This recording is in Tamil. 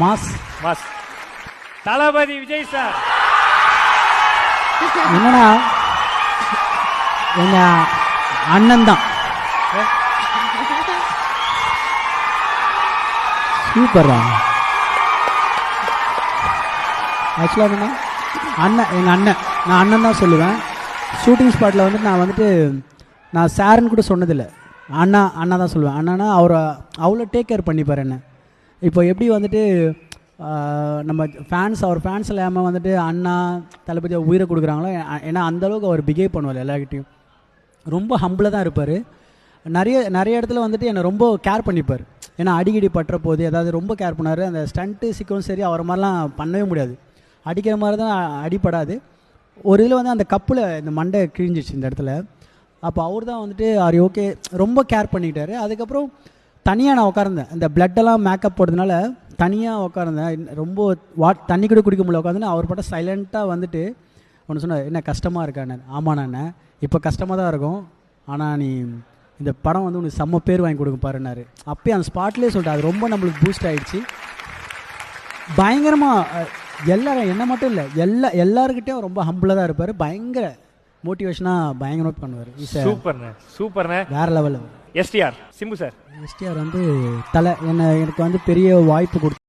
மாஸ். மாஸ். தளபதி விஜய் சார். என்னன்னா எங்க அண்ணன் தான். சூப்பரா. ஆக்சுவலாக என்னன்னா அண்ணன், எங்கள் அண்ணன், நான் அண்ணன் தான் சொல்லுவேன். ஷூட்டிங் ஸ்பாட்டில் வந்துட்டு நான் வந்துட்டு நான் சாருன்னு கூட சொன்னதில்லை, அண்ணா அண்ணா தான் சொல்லுவேன். அண்ணானா அவரை அவ்வளோ டேக் கேர் பண்ணிப்பார் என்ன. இப்போ எப்படி வந்துட்டு நம்ம ஃபேன்ஸ், அவர் ஃபேன்ஸ் இல்லாமல் வந்துட்டு அண்ணா தளபதியை உயிரை கொடுக்குறாங்களோ, ஏன்னா அந்தளவுக்கு அவர் பிஹேவ் பண்ணுவார் எல்லாருக்கிட்டையும். ரொம்ப ஹம்பிளாக தான் இருப்பார். நிறைய இடத்துல வந்துட்டு என்னை ரொம்ப கேர் பண்ணிப்பார். ஏன்னா அடிக்கடி பட்டுற போது ஏதாவது ரொம்ப கேர் பண்ணார். அந்த ஸ்டண்ட்டு சீக்கிரம் சரி அவரை மாதிரிலாம் பண்ணவே முடியாது. அடிக்கிற மாதிரி தான் அடிப்படாது. ஒரு இதில் வந்து அந்த கப்பில் இந்த மண்டை கிழிஞ்சிச்சு இந்த இடத்துல. அப்போ அவர் தான் வந்துட்டு ஆர் ஓகே ரொம்ப கேர் பண்ணிக்கிட்டாரு. அதுக்கப்புறம் தனியாக நான் உட்கார்ந்தேன். இந்த பிளட்டெல்லாம் மேக்கப் போடுறதுனால தனியாக உட்கார்ந்தேன். ரொம்ப தண்ணி கூட குடிக்க முடியல உட்காந்துன்னு. அவர் பாட்ட சைலண்ட்டாக வந்துட்டு ஒன்று சொன்னார், என்ன கஷ்டமாக இருக்காண்ணே. ஆமாண்ணா என்ன இப்போ கஷ்டமாக தான் இருக்கும், ஆனால் நீ இந்த படம் வந்து உனக்கு செம்ம பேர் வாங்கி கொடுக்க பாருன்னாரு. அப்போயே அந்த ஸ்பாட்லேயே சொல்லிட்டு அது ரொம்ப நம்மளுக்கு பூஸ்ட் ஆகிடுச்சு. பயங்கரமாக எல்லாரும் என்ன மட்டும் இல்லை எல்லாருக்கிட்டையும் ரொம்ப ஹம்பிளாக தான் இருப்பார். பயங்கர மோட்டிவேஷனாக பயங்கரமாக பண்ணுவார். சூப்பர்ண்ணே சூப்பர்ண்ணே, வேறு லெவலில். STR Simbu sir. எஸ்டிஆர் வந்து எனக்கு வந்து பெரிய வாய்ப்பு கொடுத்து